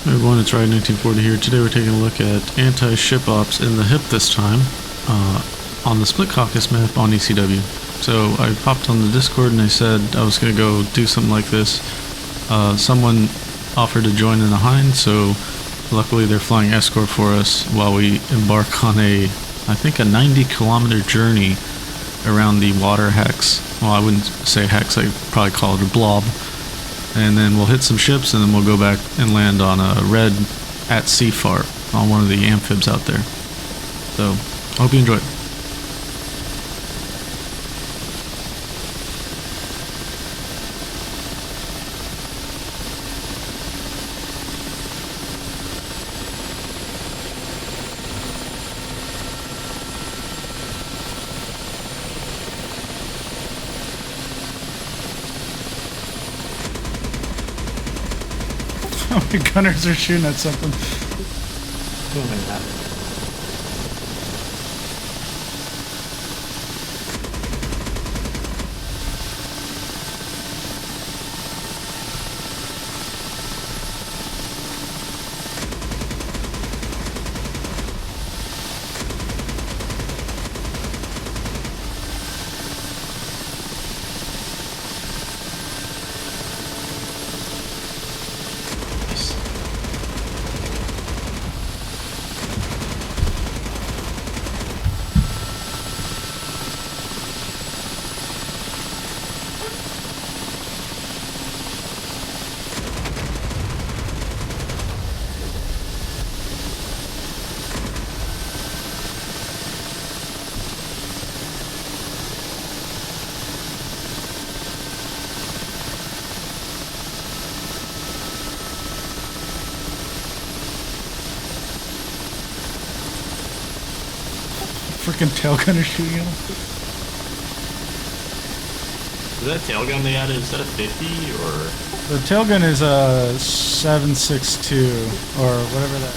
Hey everyone, it's Ride1940 here. Today we're taking a look at anti-ship ops in the HIP this time, on the Split Caucus map on ECW. So I popped on the Discord and I said I was going to go do something like this. Someone offered to join in the Hind, so luckily they're flying escort for us while we embark on I think a 90-kilometer journey around the water hex. Well, I wouldn't say hex, I'd probably call it a blob. And then we'll hit some ships and then we'll go back and land on a red at sea fart on one of the amphibs out there. So, hope you enjoy it. How many gunners are shooting at something? Freaking tail gunner shooting at him. Is that tail gun they added, is that a 50 or? The tail gun is a 7.62 or whatever that.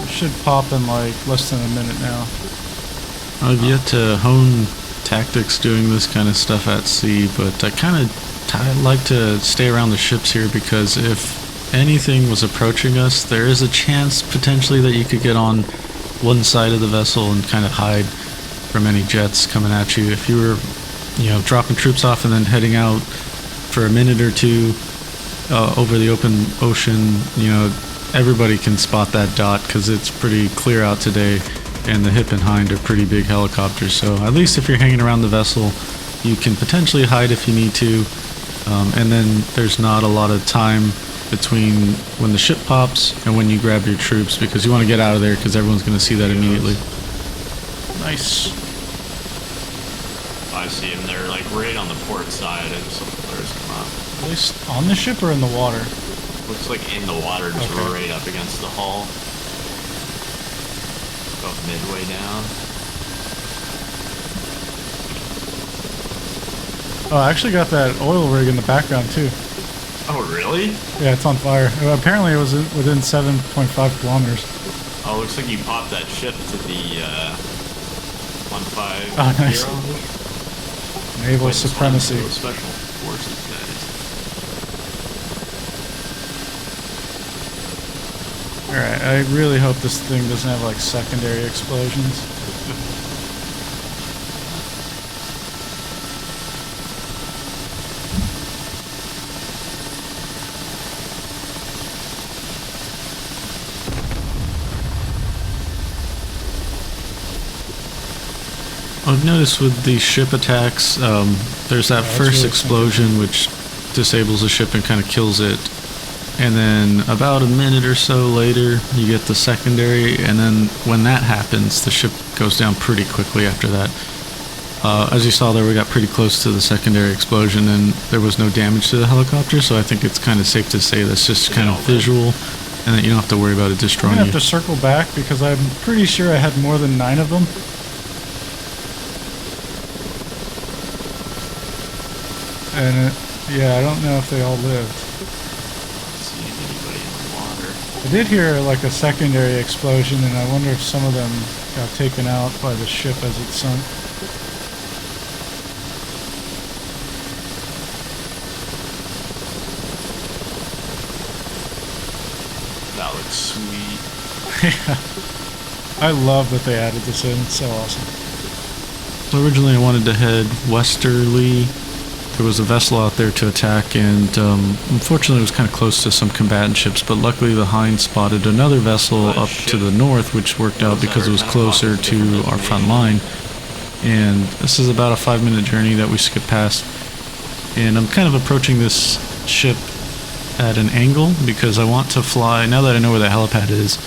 It should pop in like less than a minute now. I've yet to hone tactics doing this kind of stuff at sea, but I like to stay around the ships here because if anything was approaching us, there is a chance potentially that you could get on one side of the vessel and kind of hide from any jets coming at you. If you were, dropping troops off and then heading out for a minute or two over the open ocean, everybody can spot that dot because it's pretty clear out today, and the HIP and Hind are pretty big helicopters. So at least if you're hanging around the vessel, you can potentially hide if you need to, and then there's not a lot of time between when the ship pops and when you grab your troops, because you want to get out of there because everyone's going to see that immediately. Nice. I see them, they're like right on the port side and some flares come up. Are they on the ship or in the water? Looks like in the water, just Okay. right up against the hull. About midway down. Oh, I actually got that oil rig in the background too. Oh really? Yeah, it's on fire. Apparently it was within 7.5 kilometers. Oh, looks like you popped that ship to the 150. Oh, nice. Naval supremacy. Special forces guys. Alright, I really hope this thing doesn't have like secondary explosions. I've noticed with these ship attacks, there's that first really explosion which disables the ship and kind of kills it, and then about a minute or so later you get the secondary, and then when that happens the ship goes down pretty quickly after that. As you saw there, we got pretty close to the secondary explosion and there was no damage to the helicopter, so I think it's kind of safe to say that's just kind of visual and that you don't have to worry about it I'm destroying gonna you. have to circle back because I'm pretty sure I had more than 9 of them. And yeah, I don't know if they all lived. See anybody in the water. I did hear like a secondary explosion, and I wonder if some of them got taken out by the ship as it sunk. That looks sweet. Yeah. I love that they added this in. It's so awesome. So originally I wanted to head westerly. There was a vessel out there to attack, and unfortunately it was kind of close to some combatant ships, but luckily the Hind spotted another vessel up to the north, which worked out because it was closer to our front line. And this is about a 5-minute journey that we skip past. And I'm kind of approaching this ship at an angle because I want to fly, now that I know where the helipad is,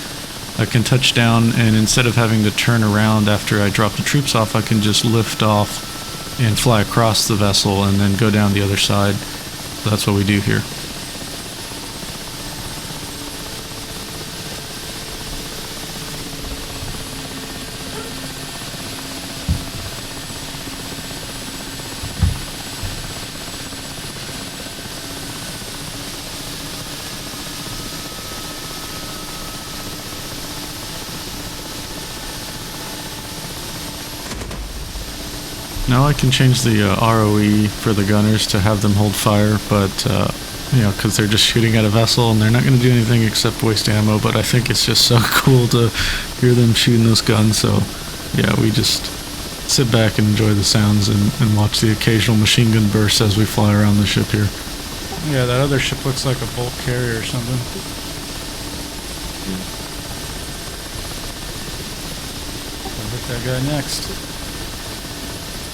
I can touch down, and instead of having to turn around after I drop the troops off, I can just lift off and fly across the vessel and then go down the other side. So that's what we do here. Now I can change the ROE for the gunners to have them hold fire, but you know, because they're just shooting at a vessel and they're not going to do anything except waste ammo. But I think it's just so cool to hear them shooting those guns. So yeah, we just sit back and enjoy the sounds and watch the occasional machine gun bursts as we fly around the ship here. Yeah, that other ship looks like a bulk carrier or something. I'll hit that guy next.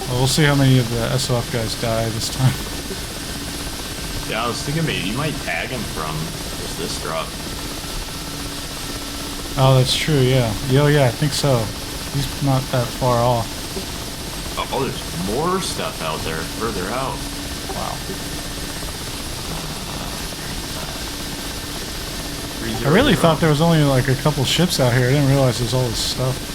Well, we'll see how many of the SOF guys die this time. Yeah, I was thinking maybe you might tag him from just this drop. Oh, that's true, yeah. Oh, yeah, I think so. He's not that far off. Oh, there's more stuff out there, further out. Wow. I 3-0. really thought there was only like a couple ships out here. I didn't realize there's all this stuff.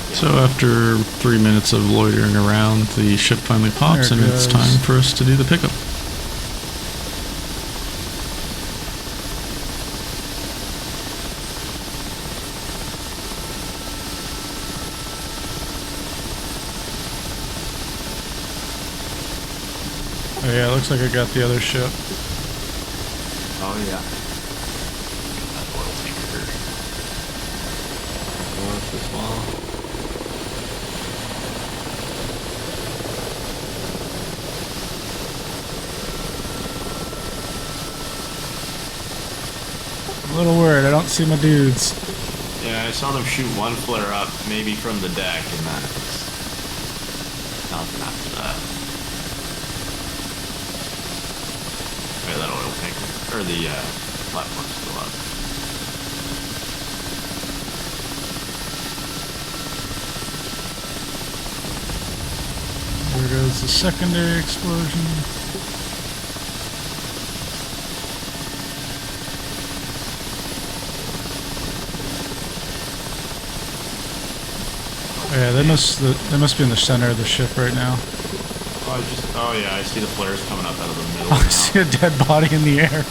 So after 3 minutes of loitering around, the ship finally pops, and it's time for us to do the pickup. Oh yeah, it looks like I got the other ship. Oh yeah. That oil tanker. North as well. I'm a little worried, I don't see my dudes. Yeah, I saw them shoot one flare up, maybe from the deck, and then it's nothing after that. Wait, that oil tanker, or the platform's still up. There goes the secondary explosion. Oh, yeah, they must be in the center of the ship right now. Oh yeah, I see the flares coming up out of the middle I now. see a dead body in the air.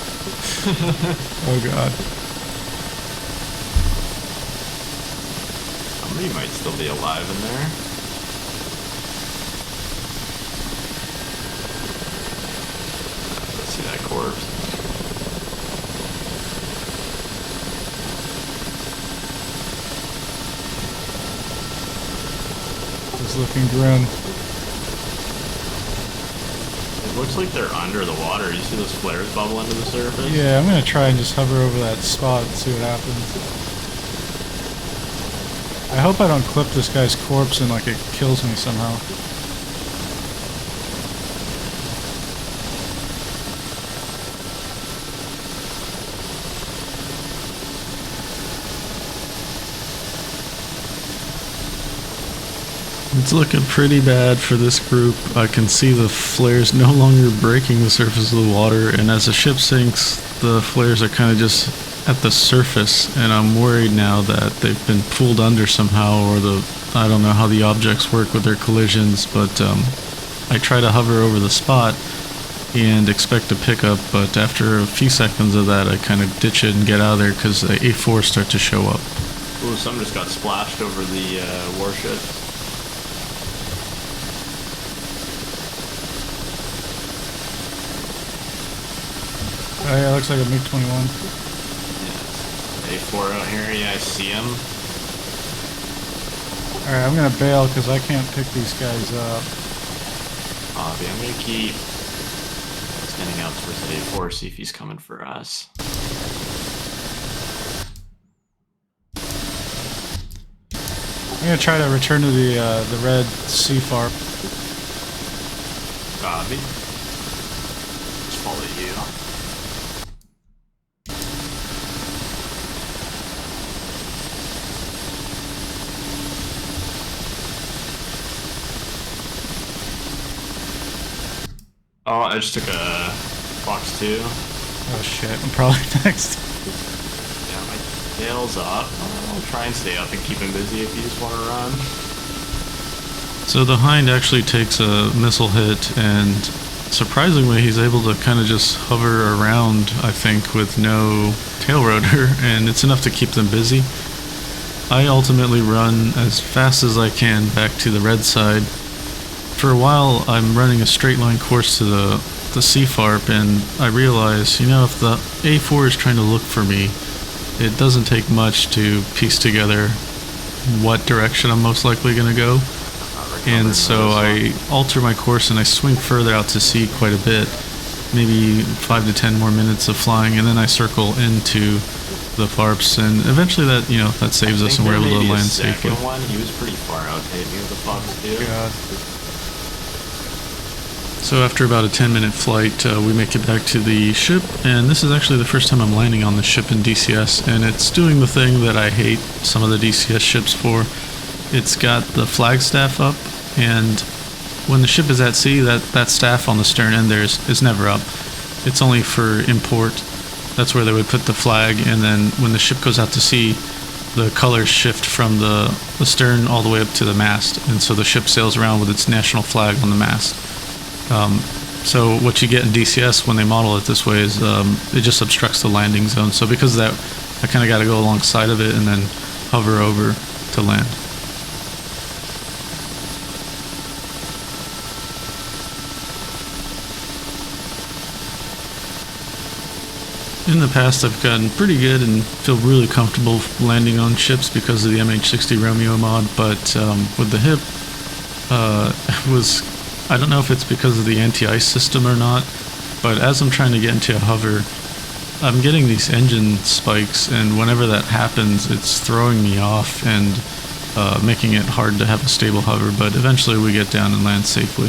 Oh god. Somebody might still be alive in there. Let's see that corpse. It's looking grim. It looks like they're under the water. You see those flares bubble into the surface? Yeah, I'm gonna try and just hover over that spot and see what happens. I hope I don't clip this guy's corpse and like it kills me somehow. It's looking pretty bad for this group. I can see the flares no longer breaking the surface of the water, and as the ship sinks, the flares are kind of just at the surface, and I'm worried now that they've been pulled under somehow, or I don't know how the objects work with their collisions, but I try to hover over the spot and expect to pick up, but after a few seconds of that, I kind of ditch it and get out of there because the A4s start to show up. Ooh, some just got splashed over the warship. Oh yeah, looks like a MiG-21. Yes. A4 out here. Yeah, I see him. Alright, I'm gonna bail because I can't pick these guys up. I'm gonna keep standing out towards the A4, see if he's coming for us. I'm gonna try to return to the red SOF. Copy. Just follow you. Oh, I just took a Fox 2. Oh shit, I'm probably next. Yeah, my tail's up. I'll try and stay up and keep him busy if you just want to run. So the Hind actually takes a missile hit, and surprisingly he's able to kind of just hover around, I think, with no tail rotor, and it's enough to keep them busy. I ultimately run as fast as I can back to the red side. For a while I'm running a straight line course to the CFARP, and I realize, you know, if the A4 is trying to look for me, it doesn't take much to piece together what direction I'm most likely going to go. And so I alter my course and I swing further out to sea quite a bit, maybe 5 to 10 more minutes of flying, and then I circle into the FARPs, and eventually that, you know, that saves us and we're able to land safely. One, he was pretty far out to hit me with the Fox 2. God. So after about a 10-minute flight, we make it back to the ship, and this is actually the first time I'm landing on the ship in DCS, and it's doing the thing that I hate some of the DCS ships for. It's got the flag staff up, and when the ship is at sea, that staff on the stern end there is never up. It's only for import. That's where they would put the flag, and then when the ship goes out to sea, the colors shift from the stern all the way up to the mast, and so the ship sails around with its national flag on the mast. So what you get in DCS when they model it this way is it just obstructs the landing zone. So because of that, I kind of got to go alongside of it and then hover over to land. In the past, I've gotten pretty good and feel really comfortable landing on ships because of the MH60 Romeo mod, but with the HIP, it was, I don't know if it's because of the anti-ice system or not, but as I'm trying to get into a hover, I'm getting these engine spikes, and whenever that happens, it's throwing me off and making it hard to have a stable hover, but eventually we get down and land safely.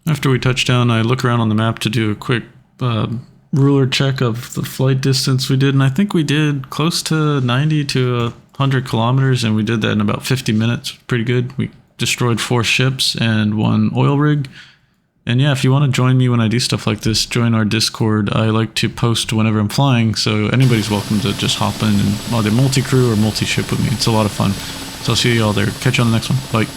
After we touch down, I look around on the map to do a quick ruler check of the flight distance we did, and I think we did close to 90 to 100 kilometers, and we did that in about 50 minutes. Pretty good. We destroyed 4 ships and 1 oil rig. And yeah, if you want to join me when I do stuff like this, join our Discord. I like to post whenever I'm flying, so anybody's welcome to just hop in and either multi-crew or multi-ship with me. It's a lot of fun. So I'll see you all there. Catch you on the next one. Bye.